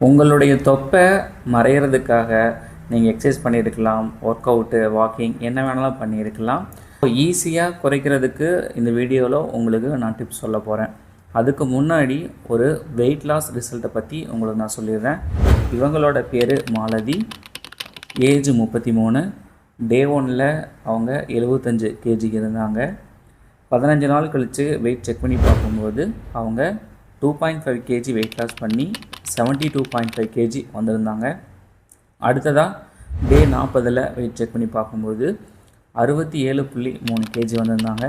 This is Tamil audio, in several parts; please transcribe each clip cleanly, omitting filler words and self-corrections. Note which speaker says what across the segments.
Speaker 1: உங்களுடைய தொப்பை மறையிறதுக்காக நீங்கள் எக்ஸசைஸ் பண்ணியிருக்கலாம், ஒர்க் அவுட்டு, வாக்கிங் என்ன வேணாலும் பண்ணியிருக்கலாம். ஈஸியாக குறைக்கிறதுக்கு இந்த வீடியோவில் உங்களுக்கு நான் டிப்ஸ் சொல்ல போகிறேன். அதுக்கு முன்னாடி ஒரு வெயிட் லாஸ் ரிசல்ட்டை பற்றி உங்களுக்கு நான் சொல்லிடுறேன். இவங்களோட பேர் மாலதி, ஏஜ் 33. டே 1ல் அவங்க 75 kg இருந்தாங்க. 15 நாள் கழித்து வெயிட் செக் பண்ணி பார்க்கும்போது அவங்க 2.5 kg வெயிட் லாஸ் பண்ணி 72.5 kg வந்திருந்தாங்க. அடுத்ததாக டே 40ல் வெயிட் செக் பண்ணி பார்க்கும்போது 67.3 kg வந்திருந்தாங்க.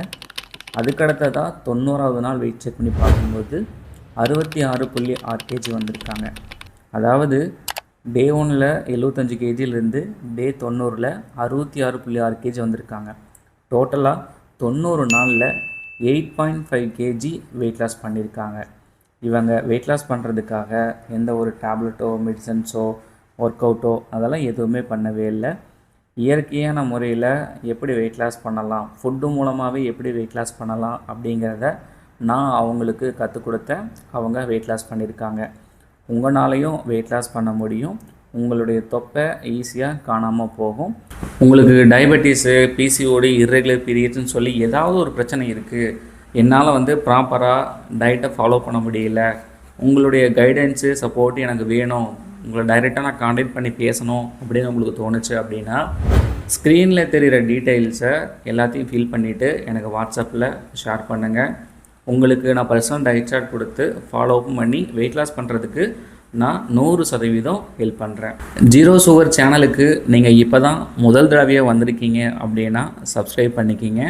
Speaker 1: அதுக்கடுத்ததாக 90வது நாள் வெயிட் செக் பண்ணி பார்க்கும்போது 66.6 kg வந்திருக்காங்க. அதாவது டே 1ல் 75 kgலேருந்து டே 90ல் 66.6 kg வந்திருக்காங்க. டோட்டலாக 90 நாளில் 8.5 kg வெயிட் லாஸ் பண்ணியிருக்காங்க. இவங்க வெயிட் லாஸ் பண்ணுறதுக்காக எந்த ஒரு டேப்லெட்டோ, மெடிசன்ஸோ, ஒர்க் அவுட்டோ அதெல்லாம் எதுவுமே பண்ணவே இல்லை. இயற்கையான முறையில் எப்படி வெயிட் லாஸ் பண்ணலாம், ஃபுட்டு மூலமாகவே எப்படி வெயிட் லாஸ் பண்ணலாம் அப்படிங்கிறத நான் அவங்களுக்கு கற்றுக் கொடுத்தேன். அவங்க வெயிட் லாஸ் பண்ணியிருக்காங்க. உங்களாலையும் வெயிட் லாஸ் பண்ண முடியும். உங்களுடைய தொப்பை ஈஸியாக காணாமல் போகும். உங்களுக்கு டயபெட்டிஸு, பிசிஓடி, இர்ரெகுலர் பீரியட்ஸ்னு சொல்லி ஏதாவது ஒரு பிரச்சனை இருக்குது, என்னால் ப்ராப்பராக டயட்டை ஃபாலோ பண்ண முடியல, உங்களுடைய கைடன்ஸு, சப்போர்ட்டு எனக்கு வேணும், உங்களை டைரெக்டாக நான் கான்டாக்ட் பண்ணி பேசணும் அப்படின்னு உங்களுக்கு தோணுச்சு அப்படின்னா ஸ்க்ரீனில் தெரிகிற டீட்டெயில்ஸை எல்லாத்தையும் ஃபில் பண்ணிவிட்டு எனக்கு வாட்ஸ்அப்பில் ஷேர் பண்ணுங்கள். உங்களுக்கு நான் பர்சனல் டயட் சார்ட் கொடுத்து ஃபாலோவும் பண்ணி வெயிட் லாஸ் பண்ணுறதுக்கு நான் 100% ஹெல்ப் பண்ணுறேன். ஜீரோ சுகர் சேனலுக்கு நீங்கள் இப்போ தான் முதல் தடவையாக வந்திருக்கீங்க அப்படின்னா சப்ஸ்கிரைப் பண்ணிக்கிங்க.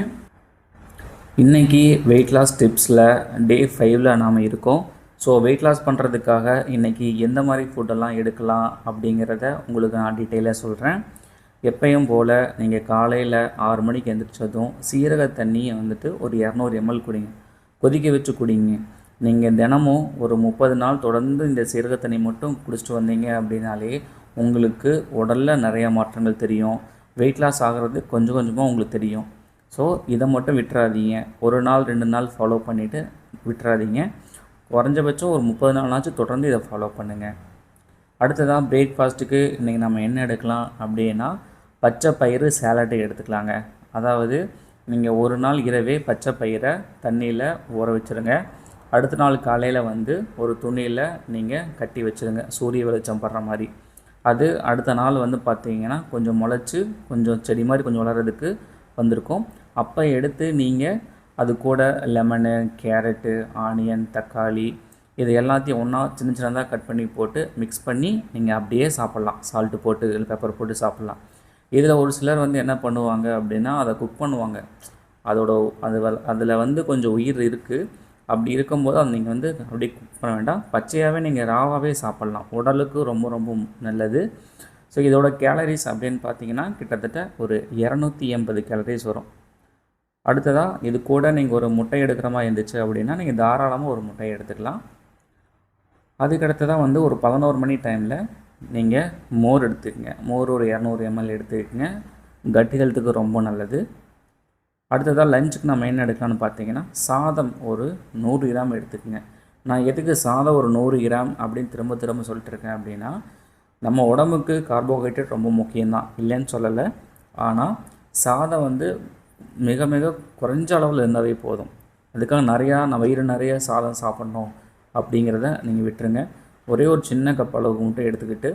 Speaker 1: இன்றைக்கி வெயிட் லாஸ் டிப்ஸில் டே 5ல் நாம் இருக்கோம். ஸோ வெயிட் லாஸ் பண்ணுறதுக்காக இன்றைக்கி எந்த மாதிரி ஃபுட்டெல்லாம் எடுக்கலாம் அப்படிங்கிறத உங்களுக்கு நான் டீட்டெயிலாக சொல்கிறேன். எப்பயும் போல் நீங்கள் காலையில் 6 மணிக்கு எழுந்திரிச்சதும் சீரக தண்ணியை ஒரு 200 ml குடிங்க. கொதிக்க வச்சு குடிங்க. நீங்கள் தினமும் ஒரு 30 நாள் தொடர்ந்து இந்த சீரக தண்ணி மட்டும் குடிச்சிட்டு வந்தீங்க அப்படின்னாலே உங்களுக்கு உடலில் நிறையா மாற்றங்கள் தெரியும். வெயிட் லாஸ் ஆகிறது கொஞ்சம் கொஞ்சமாக உங்களுக்கு தெரியும். ஸோ இதை மட்டும் விட்டுறாதீங்க. ஒரு நாள் 2 நாள் ஃபாலோ பண்ணிவிட்டு விட்டுறாதீங்க. குறைஞ்சபட்சம் ஒரு 30 நாளாச்சும் தொடர்ந்து இதை ஃபாலோ பண்ணுங்கள். அடுத்ததாக பிரேக்ஃபாஸ்ட்டுக்கு இன்றைக்கி நம்ம என்ன எடுக்கலாம் அப்படின்னா பச்சை பயிறு சேலட்டை எடுத்துக்கலாங்க. அதாவது நீங்கள் ஒரு நாள் இரவே பச்சை பயிரை தண்ணியில் ஊற வச்சுருங்க. அடுத்த நாள் காலையில் ஒரு துணியில் நீங்கள் கட்டி வச்சுருங்க, சூரிய வெளிச்சம் படுற மாதிரி. அது அடுத்த நாள் பார்த்தீங்கன்னா கொஞ்சம் முளைச்சி கொஞ்சம் செடி மாதிரி கொஞ்சம் வளர்கிறதுக்கு வந்திருக்கும். அப்போ எடுத்து நீங்கள் அது கூட லெமனு, கேரட்டு, ஆனியன், தக்காளி இது எல்லாத்தையும் ஒன்றா சின்ன சின்னதாக கட் பண்ணி போட்டு மிக்ஸ் பண்ணி நீங்கள் அப்படியே சாப்பிட்லாம். சால்ட்டு போட்டு இல்லை பெப்பர் போட்டு சாப்பிட்லாம். இதில் ஒரு சிலர் என்ன பண்ணுவாங்க அப்படின்னா அதை குக் பண்ணுவாங்க. அதில் கொஞ்சம் உயிர் இருக்குது. அப்படி இருக்கும்போது அதை நீங்கள் அப்படியே குக் பண்ண வேண்டாம். பச்சையாகவே நீங்கள் ராவாகவே சாப்பிட்லாம். உடலுக்கு ரொம்ப ரொம்ப நல்லது. ஸோ இதோட கேலரிஸ் அப்படின்னு பார்த்தீங்கன்னா கிட்டத்தட்ட ஒரு 280 கேலரிஸ் வரும். அடுத்ததாக இது கூட நீங்கள் ஒரு முட்டை எடுக்கிற மாதிரி இருந்துச்சு அப்படின்னா நீங்கள் தாராளமாக ஒரு முட்டையை எடுத்துக்கலாம். அதுக்கடுத்ததாக ஒரு 11 மணி டைமில் நீங்கள் மோர் எடுத்துக்கங்க. மோர் ஒரு 200 ml எடுத்துக்கங்க. கட் ஹெல்த்துக்கு ரொம்ப நல்லது. அடுத்ததாக லஞ்சுக்கு நம்ம என்ன எடுக்கலாம்னு பார்த்தீங்கன்னா சாதம் ஒரு 100 கிராம் எடுத்துக்கங்க. நான் எதுக்கு சாதம் ஒரு 100 கிராம் அப்படின்னு திரும்ப திரும்ப சொல்லிட்டு இருக்கேன் அப்படின்னா நம்ம உடம்புக்கு கார்போஹைட்ரேட் ரொம்ப முக்கியம்தான், இல்லைன்னு சொல்லலை. ஆனால் சாதம் மிக மிக குறைஞ்ச அளவில் இருந்தாவே போதும். அதுக்காக நான் வயிறு நிறைய சாதம் சாப்பிட்ணும் அப்படிங்கிறத நீங்கள் விட்டுருங்க. ஒரே ஒரு சின்ன கப் அளவுக்கு மட்டும் எடுத்துக்கிட்டு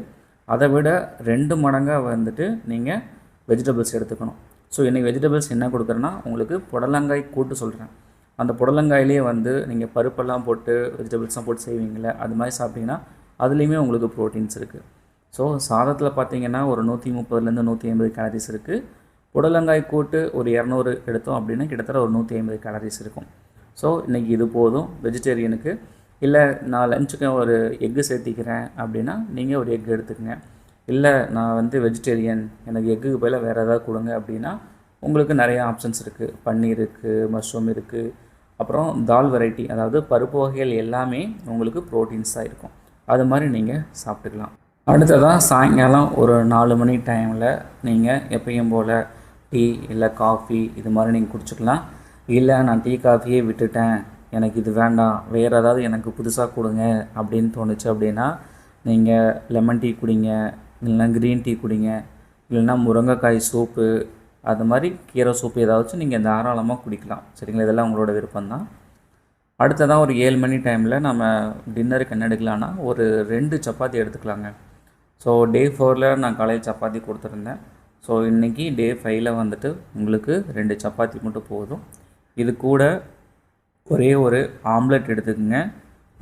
Speaker 1: அதை விட 2 மடங்காக நீங்கள் வெஜிடபிள்ஸ் எடுத்துக்கணும். ஸோ இன்றைக்கி வெஜிடபிள்ஸ் என்ன கொடுக்குறேன்னா உங்களுக்கு புடலங்காய் கூட்டு சொல்கிறேன். அந்த புடலங்காயிலே நீங்கள் பருப்பெல்லாம் போட்டு வெஜிடபிள்ஸ்லாம் போட்டு செய்வீங்களே, அது மாதிரி சாப்பிட்டிங்கன்னா அதுலேயுமே உங்களுக்கு ப்ரோட்டீன்ஸ் இருக்குது. ஸோ சாதத்தில் பார்த்தீங்கன்னா ஒரு 130லேருந்து 150 கேலரிஸ் இருக்குது. புடலங்காய் கூட்டு ஒரு 200 எடுத்தோம் அப்படின்னா கிட்டத்தட்ட ஒரு 150 கேலரிஸ் இருக்கும். ஸோ இன்றைக்கி இது போதும் வெஜிடேரியனுக்கு. இல்லை நான் லஞ்சுக்கு ஒரு எக்கு சேர்த்திக்கிறேன் அப்படின்னா நீங்கள் ஒரு எக் எடுத்துக்கங்க. இல்லை நான் வெஜிடேரியன், எனக்கு எக்குக்கு பதிலாக வேறு ஏதாவது கொடுங்க அப்படின்னா உங்களுக்கு நிறையா ஆப்ஷன்ஸ் இருக்குது. பன்னீர் இருக்குது, மஷ்ரூம் இருக்குது, அப்புறம் தால் வெரைட்டி, அதாவது பருப்பு வகைகள் எல்லாமே உங்களுக்கு ப்ரோட்டீன்ஸாக இருக்கும். அது மாதிரி நீங்கள் சாப்பிட்டுக்கலாம். அடுத்ததாக சாயங்காலம் ஒரு 4 மணி டைமில் நீங்கள் எப்பயும் போல் டீ இல்லை காஃபி இது மாதிரி நீங்கள் குடிச்சிக்கலாம். இல்லை நான் டீ காஃபியே விட்டுட்டேன், எனக்கு இது வேண்டாம், வேறு ஏதாவது எனக்கு புதுசாக கொடுங்க அப்படின்னு தோணுச்சு அப்படின்னா நீங்கள் லெமன் டீ குடிங்க, இல்லைன்னா க்ரீன் டீ குடிங்க, இல்லைன்னா முருங்கைக்காய் சூப்பு, அது மாதிரி கீரை சூப்பு ஏதாச்சும் நீங்கள் தாராளமாக குடிக்கலாம். சரிங்களா? இதெல்லாம் உங்களோட விருப்பம்தான். அடுத்ததான் ஒரு 7 மணி டைமில் நம்ம டின்னருக்கு என்ன எடுக்கலான்னா ஒரு 2 சப்பாத்தி எடுத்துக்கலாங்க. ஸோ டே 4ல் நான் காலையில் சப்பாத்தி கொடுத்துருந்தேன். ஸோ இன்றைக்கி டே 5ல் வந்துட்டு உங்களுக்கு 2 சப்பாத்தி மட்டும் போதும். இது கூட ஒரே ஒரு ஆம்லெட் எடுத்துக்கோங்க,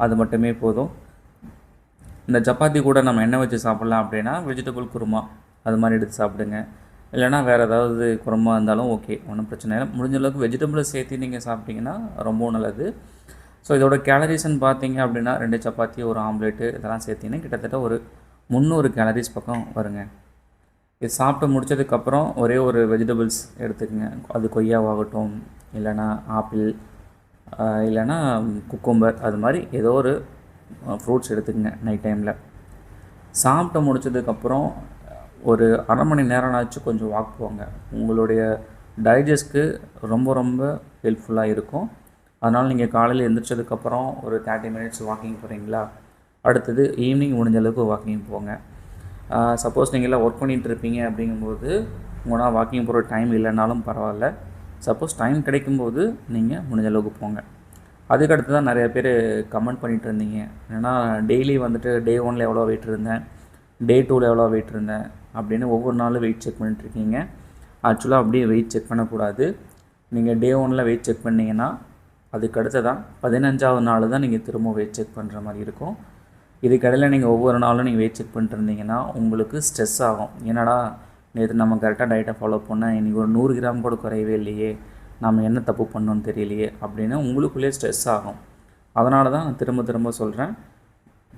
Speaker 1: அது மட்டுமே போதும். இந்த சப்பாத்தி கூட நம்ம என்ன வச்சு சாப்பிட்லாம் அப்படின்னா வெஜிடபிள் குருமா அது மாதிரி எடுத்து சாப்பிடுங்க. இல்லைனா வேறு ஏதாவது குருமா இருந்தாலும் ஓகே, ஒன்றும் பிரச்சனை இல்லை. முடிஞ்ச அளவுக்கு வெஜிடபிளை சேர்த்து நீங்கள் சாப்பிட்டிங்கன்னா ரொம்பவும் நல்லது. ஸோ இதோட கேலரிஸ்ன்னு பார்த்தீங்க அப்படின்னா 2 சப்பாத்தி, ஒரு ஆம்லேட்டு இதெல்லாம் சேர்த்திங்கன்னா கிட்டத்தட்ட ஒரு 300 கேலரிஸ் பக்கம் வருங்க. இது சாப்பிட்டு முடித்ததுக்கப்புறம் ஒரே ஒரு வெஜிடபிள்ஸ் எடுத்துக்கங்க. அது கொய்யாவாகட்டும், இல்லைனா ஆப்பிள், இல்லைனா குக்கும்பர், அது மாதிரி ஏதோ ஒரு ஃப்ரூட்ஸ் எடுத்துக்கங்க நைட் டைமில். சாப்பிட்டு முடித்ததுக்கப்புறம் ஒரு அரை மணி நேரம்னாச்சும் கொஞ்சம் வாக் போங்க. உங்களுடைய டைஜஸ்ட்க்கு ரொம்ப ரொம்ப ஹெல்ப்ஃபுல்லாக இருக்கும். அதனால் நீங்கள் காலையில் எழுந்திரிச்சதுக்கப்புறம் ஒரு 30 மினிட்ஸ் வாக்கிங் போகிறீங்களா, அடுத்தது ஈவினிங் முடிஞ்ச அளவுக்கு வாக்கிங் போங்க. சப்போஸ் நீங்கள்லாம் ஒர்க் பண்ணிகிட்டு இருப்பீங்க அப்படிங்கும்போது உங்களால் வாக்கிங் போகிற டைம் இல்லைனாலும் பரவாயில்ல. சப்போஸ் டைம் கிடைக்கும்போது நீங்கள் முடிஞ்ச அளவுக்கு போங்க. அதுக்கடுத்து தான் நிறைய பேர் கமெண்ட் பண்ணிகிட்டு இருந்தீங்க. ஏன்னா டெய்லி வந்துட்டு டே 1ல் எவ்வளோ வெயிட் இருந்தேன், டே 2ல் எவ்வளோ வெயிட் இருந்தேன் அப்படின்னு ஒவ்வொரு நாளும் வெயிட் செக் பண்ணிட்டுருக்கீங்க. ஆக்சுவலாக அப்படியே வெயிட் செக் பண்ணக்கூடாது. நீங்கள் டே 1ல் வெயிட் செக் பண்ணிங்கன்னா அதுக்கடுத்து தான் 15வது நாள் தான் நீங்கள் திரும்ப வெயிட் செக் பண்ணுற மாதிரி இருக்கும். இதுக்கடையில் நீங்கள் ஒவ்வொரு நாளும் நீங்கள் வெயிட் செக் பண்ணிட்டு இருந்தீங்கன்னா உங்களுக்கு ஸ்ட்ரெஸ் ஆகும். என்னடா நேற்று நம்ம கரெக்டாக டயட்டை ஃபாலோ பண்ணால் இன்றைக்கி ஒரு 100 கிராம் கூட குறையவே இல்லையே, நம்ம என்ன தப்பு பண்ணோன்னு தெரியலையே அப்படின்னு உங்களுக்குள்ளேயே ஸ்ட்ரெஸ் ஆகும். அதனால தான் நான் திரும்ப திரும்ப சொல்கிறேன்,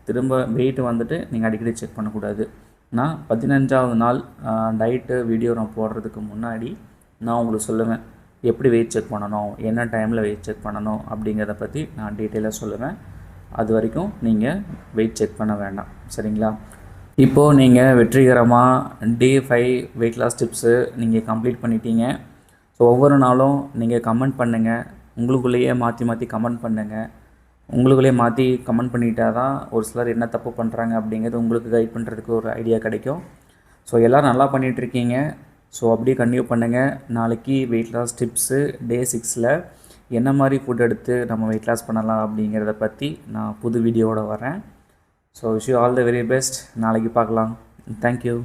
Speaker 1: திரும்ப வெயிட் வந்துட்டு நீங்கள் அடிக்கடி செக் பண்ணக்கூடாது. நான் 15வது நாள் டயட்டு வீடியோ நான் போடுறதுக்கு முன்னாடி நான் உங்களுக்கு சொல்லுவேன் எப்படி வெயிட் செக் பண்ணணும், என்ன டைமில் வெயிட் செக் பண்ணணும் அப்படிங்கிறத பற்றி நான் டீட்டெயிலாக சொல்லுவேன். அது வரைக்கும் நீங்கள் வெயிட் செக் பண்ண வேண்டாம். சரிங்களா? இப்போது நீங்கள் வெற்றிகரமாக டே 5 வெயிட் லாஸ் டிப்ஸு நீங்கள் கம்ப்ளீட் பண்ணிட்டீங்க. ஸோ ஒவ்வொரு நாளும் நீங்கள் கமெண்ட் பண்ணுங்கள், உங்களுக்குள்ளேயே மாற்றி மாற்றி கமெண்ட் பண்ணுங்கள். உங்களுக்குள்ளேயே மாற்றி கமெண்ட் பண்ணிட்டா தான் ஒரு சிலர் என்ன தப்பு பண்ணுறாங்க அப்படிங்கிறது உங்களுக்கு கைட் பண்ணுறதுக்கு ஒரு ஐடியா கிடைக்கும். ஸோ எல்லோரும் நல்லா பண்ணிகிட்ருக்கீங்க. ஸோ அப்படியே கன்டினியூ பண்ணுங்கள். நாளைக்கு வெயிட் லாஸ் டிப்ஸு டே 6ல் என்ன மாதிரி ஃபுட் எடுத்து நம்ம வெயிட் லாஸ் பண்ணலாம் அப்படிங்கிறத பற்றி நான் புது வீடியோவோட வரேன். So wish you all the very best. நாளைக்கு பார்க்கலாம். தேங்க்யூ.